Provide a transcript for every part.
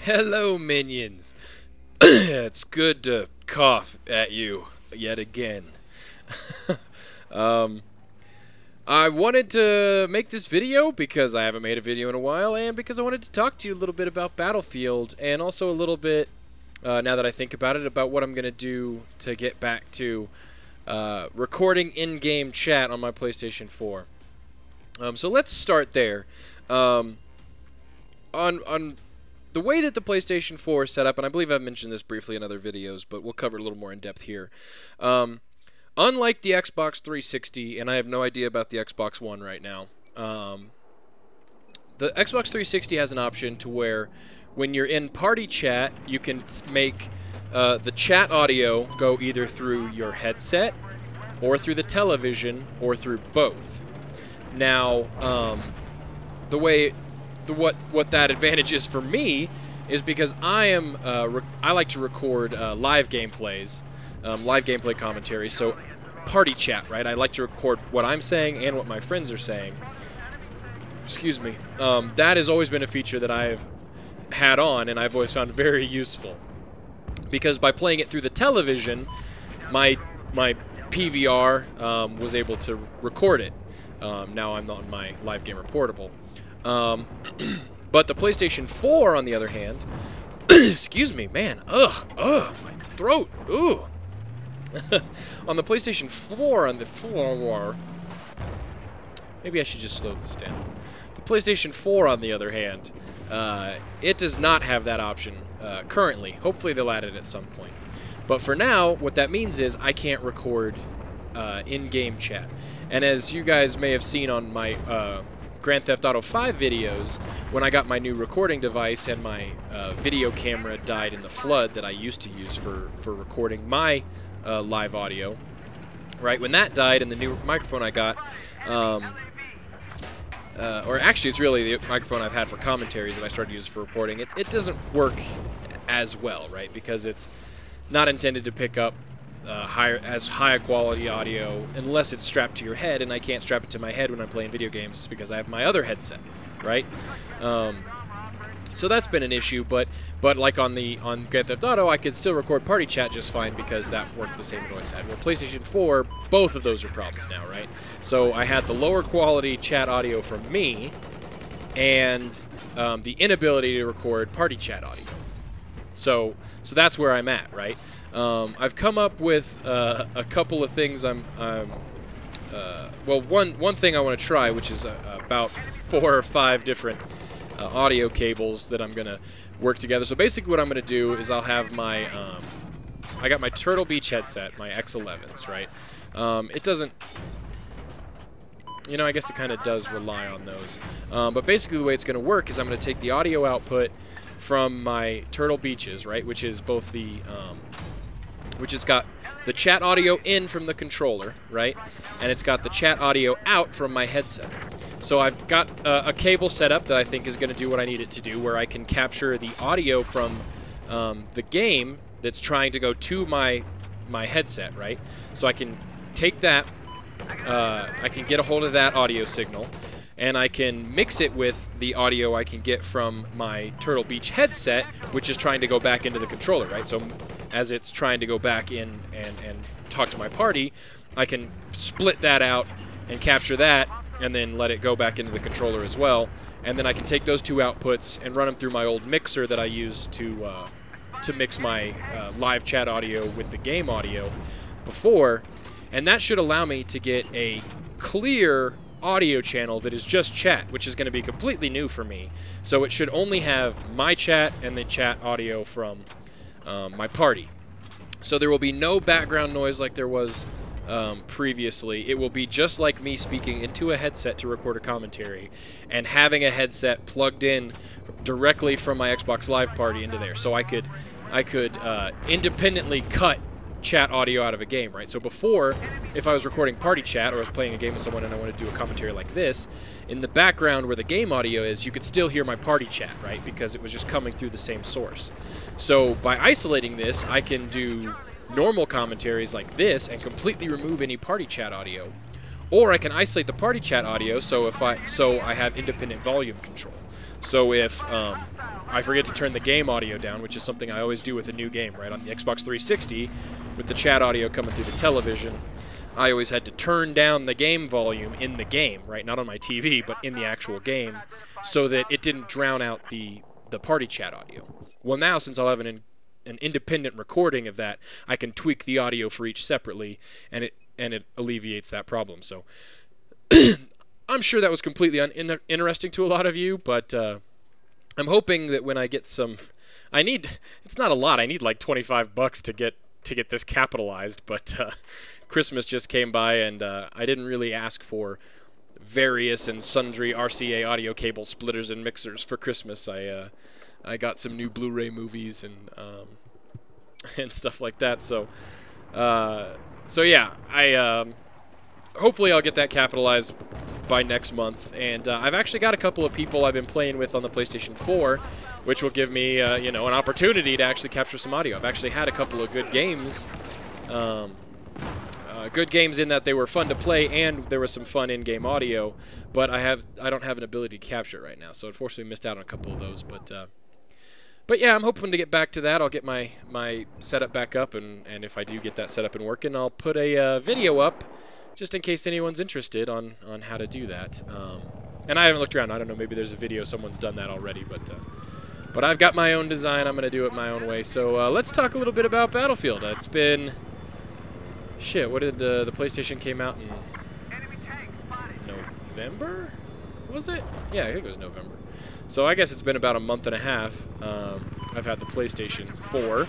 Hello, minions. It's good to cough at you yet again. um, I wanted to make this video because I haven't made a video in a while, and because I wanted to talk to you a little bit about Battlefield, and also a little bit, now that I think about it, about what I'm going to do to get back to recording in-game chat on my PlayStation 4. So let's start there. On the way that the PlayStation 4 is set up, and I believe I've mentioned this briefly in other videos, but we'll cover it a little more in depth here. Unlike the Xbox 360, and I have no idea about the Xbox One right now, the Xbox 360 has an option to where when you're in party chat, you can make the chat audio go either through your headset, or through the television, or through both. Now, what that advantage is for me is because I like to record live gameplays, live gameplay commentary, so party chat, right? I like to record what I'm saying and what my friends are saying. Excuse me. That has always been a feature that I've had on, and I've always found very useful. Because by playing it through the television, my PVR was able to record it. Now I'm on my live game reportable. But the PlayStation 4, on the other hand, excuse me, man, my throat, ooh. On the PlayStation 4, on the floor, maybe I should just slow this down. The PlayStation 4, on the other hand, it does not have that option currently. Hopefully they'll add it at some point. But for now, what that means is I can't record in-game chat. And as you guys may have seen on my Grand Theft Auto 5 videos, when I got my new recording device and my video camera died in the flood that I used to use for recording my live audio, right? When that died and the new microphone I got, or actually it's really the microphone I've had for commentaries that I started using for recording, it doesn't work as well, right? Because it's not intended to pick up as high a quality audio unless it's strapped to your head, and I can't strap it to my head when I'm playing video games because I have my other headset, right? So that's been an issue, but like on Grand Theft Auto, I could still record party chat just fine because that worked the same as I always had. Well, PlayStation 4, both of those are problems now, right? So I had the lower quality chat audio from me, and the inability to record party chat audio. So that's where I'm at, right? I've come up with a couple of things. Well, one thing I want to try, which is about 4 or 5 different audio cables that I'm gonna work together. So basically, what I'm gonna do is I'll have my I got my Turtle Beach headset, my X11s, right? It doesn't, you know, I guess it kind of does rely on those. But basically, the way it's gonna work is I'm gonna take the audio output from my Turtle Beaches, right, which is both the which has got the chat audio in from the controller, right, and it's got the chat audio out from my headset. So I've got a cable set up that I think is going to do what I need it to do, where I can capture the audio from the game that's trying to go to my headset, right? So I can take that, I can get a hold of that audio signal, and I can mix it with the audio I can get from my Turtle Beach headset, which is trying to go back into the controller, right? So as it's trying to go back in and talk to my party, I can split that out and capture that, and then let it go back into the controller as well. And then I can take those two outputs and run them through my old mixer that I use to mix my live chat audio with the game audio before, and that should allow me to get a clear audio channel that is just chat, which is going to be completely new for me. So it should only have my chat and the chat audio from my party. So there will be no background noise like there was previously. It will be just like me speaking into a headset to record a commentary and having a headset plugged in directly from my Xbox Live party into there. So I could independently cut chat audio out of a game, right? So before, if I was recording party chat or I was playing a game with someone and I wanted to do a commentary like this, in the background where the game audio is, you could still hear my party chat, right? Because it was just coming through the same source. So by isolating this, I can do normal commentaries like this and completely remove any party chat audio. Or I can isolate the party chat audio so I have independent volume control. So if I forget to turn the game audio down, which is something I always do with a new game, right? On the Xbox 360, with the chat audio coming through the television, I always had to turn down the game volume in the game, right? Not on my TV, but in the actual game, so that it didn't drown out the party chat audio. Well, now, since I'll have an independent recording of that, I can tweak the audio for each separately, and it alleviates that problem. So I'm sure that was completely uninteresting to a lot of you, but I'm hoping that when I get some, it's not a lot. I need like $25 to get this capitalized, but Christmas just came by, and I didn't really ask for various and sundry RCA audio cable splitters and mixers for Christmas. I got some new Blu-ray movies and stuff like that. So yeah, hopefully I'll get that capitalized by next month. And I've actually got a couple of people I've been playing with on the PlayStation 4, which will give me an opportunity to actually capture some audio. I've actually had a couple of good games. Good games in that they were fun to play and there was some fun in-game audio, but I don't have an ability to capture it right now, so unfortunately missed out on a couple of those. But yeah, I'm hoping to get back to that. I'll get my setup back up, and if I do get that set up and working, I'll put a video up just in case anyone's interested on how to do that. And I haven't looked around. I don't know, maybe there's a video someone's done that already, but I've got my own design. I'm going to do it my own way. So let's talk a little bit about Battlefield. It's been... Shit, what did the PlayStation came out in November? Was it? Yeah, I think it was November. So I guess it's been about a month and a half. I've had the PlayStation 4,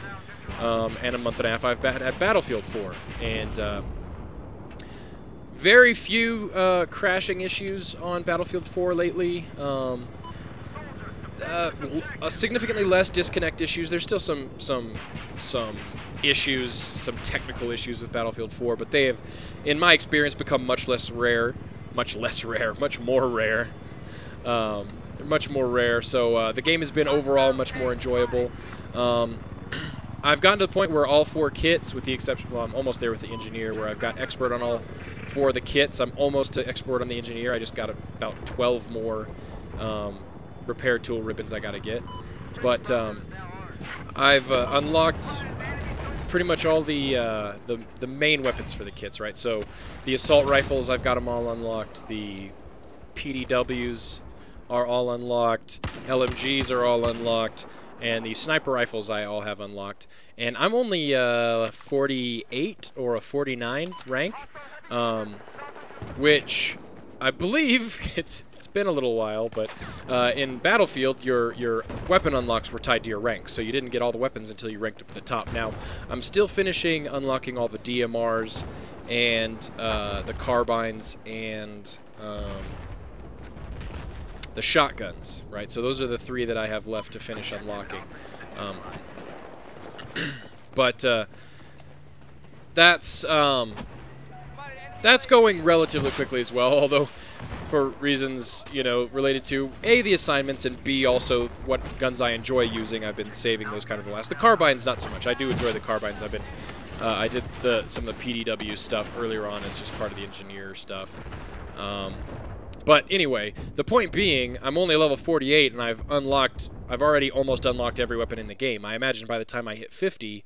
and a month and a half I've had Battlefield 4. And very few crashing issues on Battlefield 4 lately. Significantly less disconnect issues. There's still some issues, some technical issues with Battlefield 4, but they have, in my experience, become much more rare. Much more rare. So the game has been overall much more enjoyable. I've gotten to the point where all 4 kits, with the exception, well, I'm almost there with the engineer, where I've got expert on all 4 of the kits. I'm almost to expert on the engineer. I just got about 12 more repair tool ribbons I got to get. But I've unlocked pretty much all the main weapons for the kits, right? So the assault rifles, I've got them all unlocked. The PDWs are all unlocked. LMGs are all unlocked. And the sniper rifles I all have unlocked. And I'm only 48 or a 49 rank, which I believe it's been a little while, but in Battlefield, your weapon unlocks were tied to your rank, so you didn't get all the weapons until you ranked up to the top. Now, I'm still finishing unlocking all the DMRs and the carbines and the shotguns, right? So those are the 3 that I have left to finish unlocking. But that's going relatively quickly as well, although for reasons, related to A, the assignments, and B, also what guns I enjoy using. I've been saving those kind of the last. The carbines, not so much. I do enjoy the carbines. I did some of the PDW stuff earlier on as just part of the engineer stuff. But anyway, the point being, I'm only level 48, and I've already almost unlocked every weapon in the game. I imagine by the time I hit 50,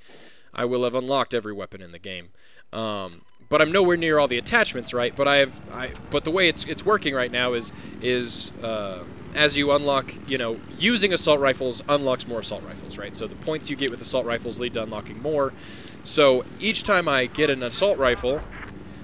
I will have unlocked every weapon in the game. But I'm nowhere near all the attachments, right? But but the way it's working right now is as you unlock, using assault rifles unlocks more assault rifles, right? So the points you get with assault rifles lead to unlocking more. So each time I get an assault rifle,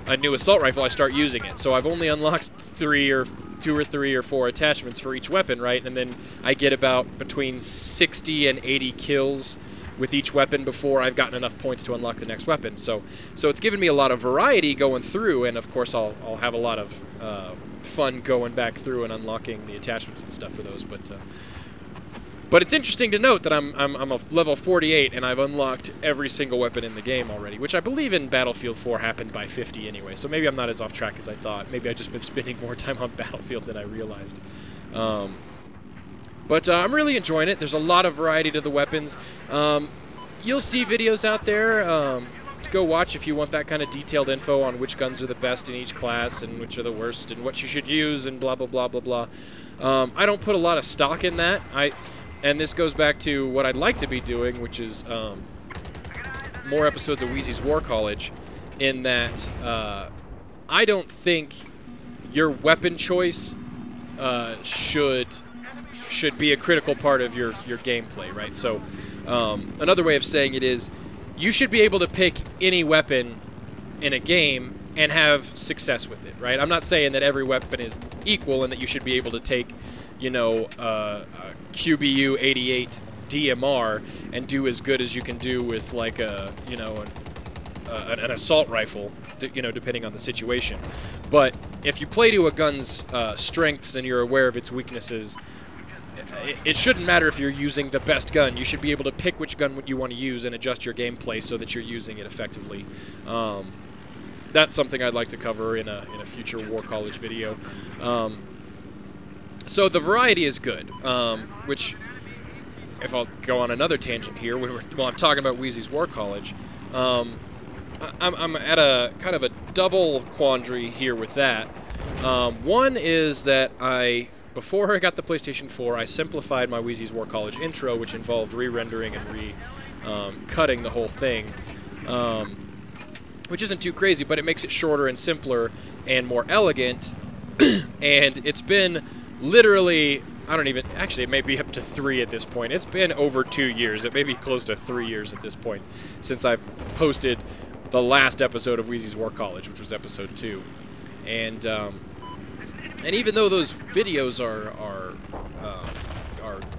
a new assault rifle, I start using it. So I've only unlocked 2 or 3 or 4 attachments for each weapon, right? And then I get about between 60 and 80 kills with each weapon before I've gotten enough points to unlock the next weapon. So it's given me a lot of variety going through, and of course I'll have a lot of fun going back through and unlocking the attachments and stuff for those. But it's interesting to note that I'm a level 48 and I've unlocked every single weapon in the game already, which I believe in Battlefield 4 happened by 50 anyway. So maybe I'm not as off track as I thought. Maybe I've just been spending more time on Battlefield than I realized. But I'm really enjoying it. There's a lot of variety to the weapons. You'll see videos out there go watch if you want that kind of detailed info on which guns are the best in each class and which are the worst and what you should use and blah, blah, blah, blah, blah. I don't put a lot of stock in that. And this goes back to what I'd like to be doing, which is more episodes of Wheezy's War College, in that I don't think your weapon choice should be a critical part of your gameplay, right? So another way of saying it is you should be able to pick any weapon in a game and have success with it, right? I'm not saying that every weapon is equal and that you should be able to take, you know, a QBU 88 DMR and do as good as you can do with like a, you know, an assault rifle, you know, depending on the situation. But if you play to a gun's strengths and you're aware of its weaknesses, it shouldn't matter if you're using the best gun. You should be able to pick which gun you want to use and adjust your gameplay so that you're using it effectively. That's something I'd like to cover in a future War College video. So the variety is good, which, if I'll go on another tangent here, while I'm talking about Wheezy's War College, I'm at a kind of a double quandary here with that. One is that before I got the PlayStation 4, I simplified my Wheezy's War College intro, which involved re-rendering and cutting the whole thing, which isn't too crazy, but it makes it shorter and simpler and more elegant. And it's been literally, actually it may be up to 3 at this point. It's been over 2 years. It may be close to 3 years at this point since I've posted the last episode of Wheezy's War College, which was episode 2. And even though those videos are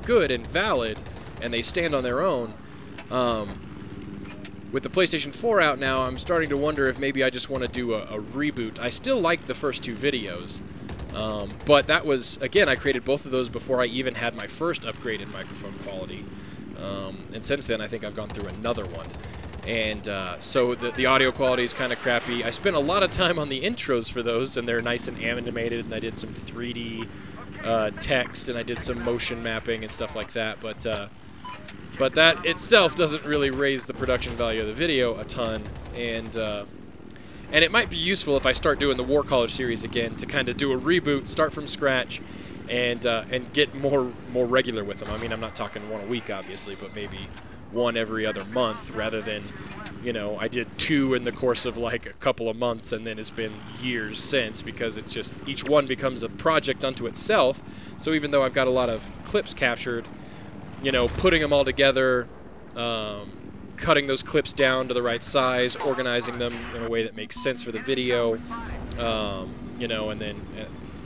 good and valid, and they stand on their own, with the PlayStation 4 out now, I'm starting to wonder if maybe I just want to do a reboot. I still like the first 2 videos, but that was, again, I created both of those before I even had my first upgrade in microphone quality. And since then, I think I've gone through another one. And so the audio quality is kind of crappy. I spent a lot of time on the intros for those, and they're nice and animated, and I did some 3D text, and I did some motion mapping and stuff like that. But that itself doesn't really raise the production value of the video a ton. And it might be useful if I start doing the War College series again to kind of do a reboot, start from scratch, and get more regular with them. I mean, I'm not talking one a week, obviously, but maybe one every other month, rather than, you know, I did 2 in the course of like a couple of months, and then it's been years since, because it's just each one becomes a project unto itself. So even though I've got a lot of clips captured, you know, putting them all together, cutting those clips down to the right size, organizing them in a way that makes sense for the video, you know, and then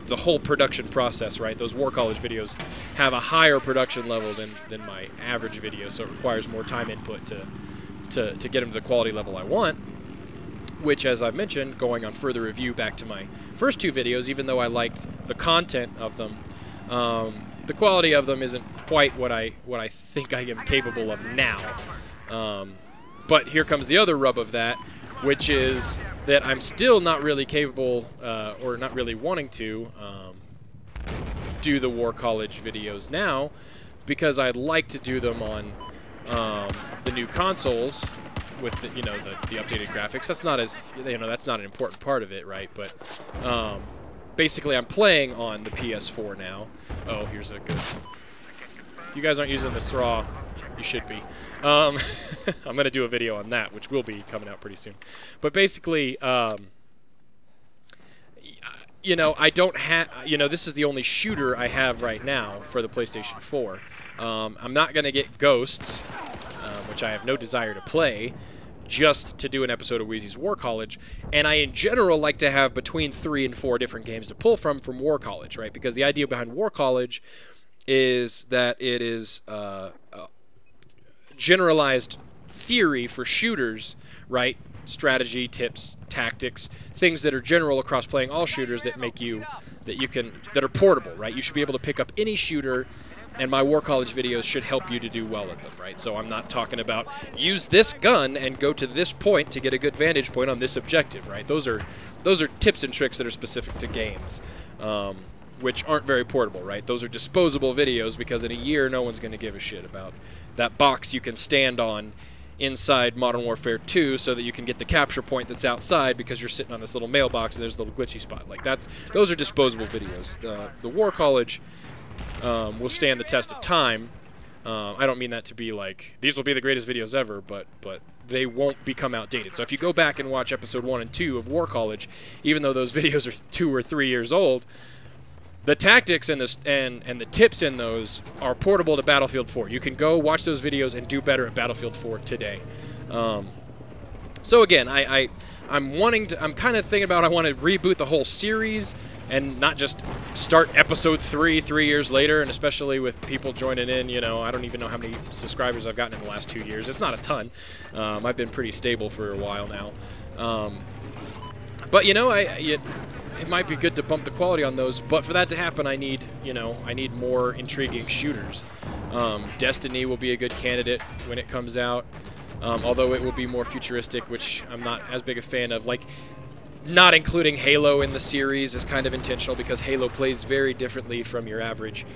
the whole production process, right? Those War College videos have a higher production level than my average video, so it requires more time input to get them to the quality level I want, which, as I've mentioned, going on further review back to my first 2 videos, even though I liked the content of them, the quality of them isn't quite what I think I am capable of now. But here comes the other rub of that, which is that I'm still not really capable, or not really wanting to, do the War College videos now, because I'd like to do them on the new consoles with the, you know, the updated graphics. That's not as, you know, that's not an important part of it, right? But basically, I'm playing on the PS4 now. Oh, here's a good. If you guys aren't using the straw, you should be. I'm going to do a video on that, which will be coming out pretty soon. But basically, you know, I don't have, you know, this is the only shooter I have right now for the PlayStation 4. I'm not going to get Ghosts, which I have no desire to play, just to do an episode of Wheezy's War College. And I, in general, like to have between 3 and 4 different games to pull from War College, right? Because the idea behind War College is that it is generalized theory for shooters, right? Strategy, tips, tactics, things that are general across playing all shooters that make you, that are portable, right? You should be able to pick up any shooter, and my War College videos should help you to do well at them, right? So I'm not talking about use this gun and go to this point to get a good vantage point on this objective, right? Those are tips and tricks that are specific to games, which aren't very portable, right? Those are disposable videos, because in a year no one's going to give a shit about that box you can stand on inside Modern Warfare 2 so that you can get the capture point that's outside because you're sitting on this little mailbox and there's a little glitchy spot. Like those are disposable videos. The War College will stand the test of time. I don't mean that to be like these will be the greatest videos ever, but they won't become outdated. So if you go back and watch episode 1 and 2 of War College, even though those videos are 2 or 3 years old, the tactics and the tips in those are portable to Battlefield 4. You can go watch those videos and do better at Battlefield 4 today. So again, I'm kind of thinking about I want to reboot the whole series and not just start episode 3 years later, and especially with people joining in, you know, I don't even know how many subscribers I've gotten in the last 2 years. It's not a ton. I've been pretty stable for a while now. But, you know, it might be good to bump the quality on those, but for that to happen, I need more intriguing shooters. Destiny will be a good candidate when it comes out, although it will be more futuristic, which I'm not as big a fan of. Like, not including Halo in the series is kind of intentional because Halo plays very differently from your average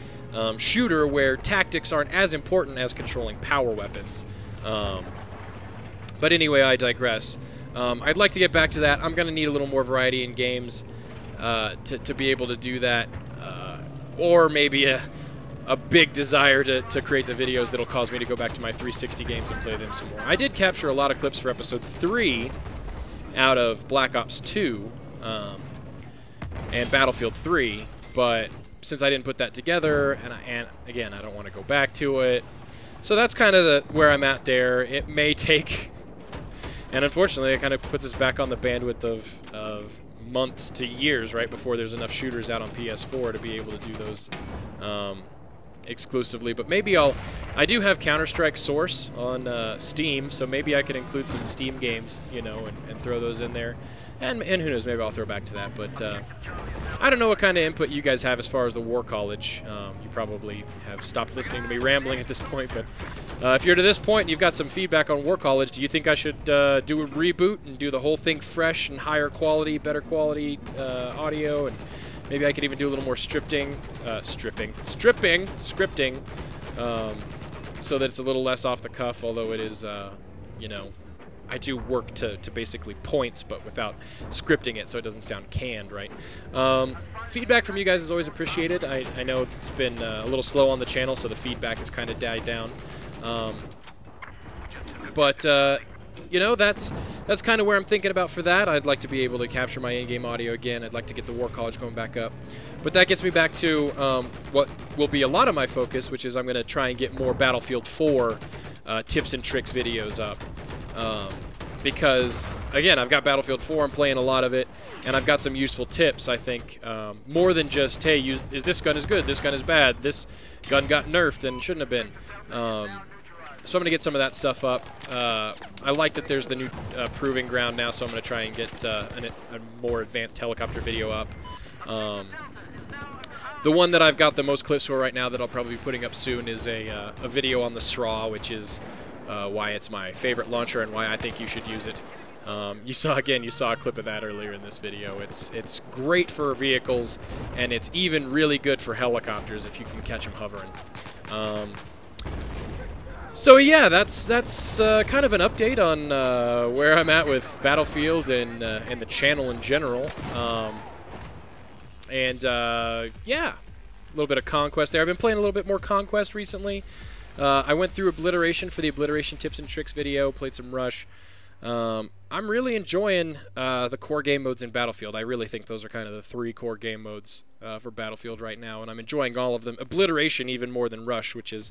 shooter, where tactics aren't as important as controlling power weapons. But anyway, I digress. I'd like to get back to that. I'm going to need a little more variety in games to be able to do that, or maybe a big desire to create the videos that'll cause me to go back to my 360 games and play them some more. I did capture a lot of clips for episode 3 out of Black Ops 2 and Battlefield 3, but since I didn't put that together, and again, I don't want to go back to it, so that's kind of where I'm at there. It may take, and unfortunately, it kind of puts us back on the bandwidth of months to years, right before there's enough shooters out on PS4 to be able to do those exclusively. But maybe I do have Counter-Strike Source on Steam, so maybe I could include some Steam games, you know, and throw those in there. And who knows, maybe I'll throw back to that. But I don't know what kind of input you guys have as far as the War College. You probably have stopped listening to me rambling at this point, but if you're to this point and you've got some feedback on War College, do you think I should do a reboot and do the whole thing fresh and higher quality, better quality audio, and maybe I could even do a little more scripting, so that it's a little less off the cuff, although it is, you know, I do work to basically points, but without scripting it so it doesn't sound canned, right? Feedback from you guys is always appreciated. I know it's been a little slow on the channel, so the feedback has kind of died down. You know, that's kind of where I'm thinking about for that. I'd like to be able to capture my in-game audio again. I'd like to get the War College going back up. But that gets me back to what will be a lot of my focus, which is I'm going to try and get more Battlefield 4 tips and tricks videos up. Because, again, I've got Battlefield 4, I'm playing a lot of it, and I've got some useful tips, I think, more than just, hey, is this gun is good, this gun is bad, this gun got nerfed and shouldn't have been. So I'm going to get some of that stuff up. I like that there's the new Proving Ground now, so I'm going to try and get a more advanced helicopter video up. The one that I've got the most clips for right now that I'll probably be putting up soon is a video on the SRAW, which is why it's my favorite launcher and why I think you should use it. You saw a clip of that earlier in this video. It's great for vehicles, and it's even really good for helicopters if you can catch them hovering. So yeah, that's kind of an update on where I'm at with Battlefield and the channel in general. Yeah, a little bit of Conquest there. I've been playing a little bit more Conquest recently. I went through Obliteration for the Obliteration Tips and Tricks video, played some Rush. I'm really enjoying the core game modes in Battlefield. I really think those are kind of the 3 core game modes for Battlefield right now, and I'm enjoying all of them. Obliteration even more than Rush, which is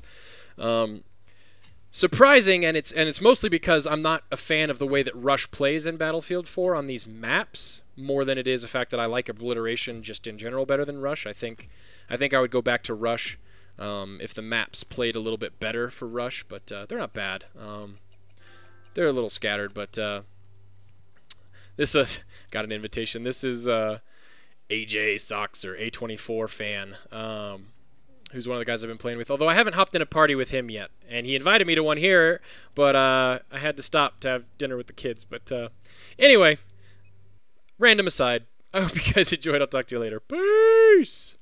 surprising, and it's mostly because I'm not a fan of the way that Rush plays in Battlefield 4 on these maps, more than it is the fact that I like Obliteration just in general better than Rush. I think I would go back to Rush if the maps played a little bit better for Rush, but they're not bad. They're a little scattered, but this got an invitation. This is AJ Sox, or A24 fan, who's one of the guys I've been playing with, although I haven't hopped in a party with him yet. And he invited me to one here, but I had to stop to have dinner with the kids. But anyway, random aside, I hope you guys enjoyed. I'll talk to you later. Peace!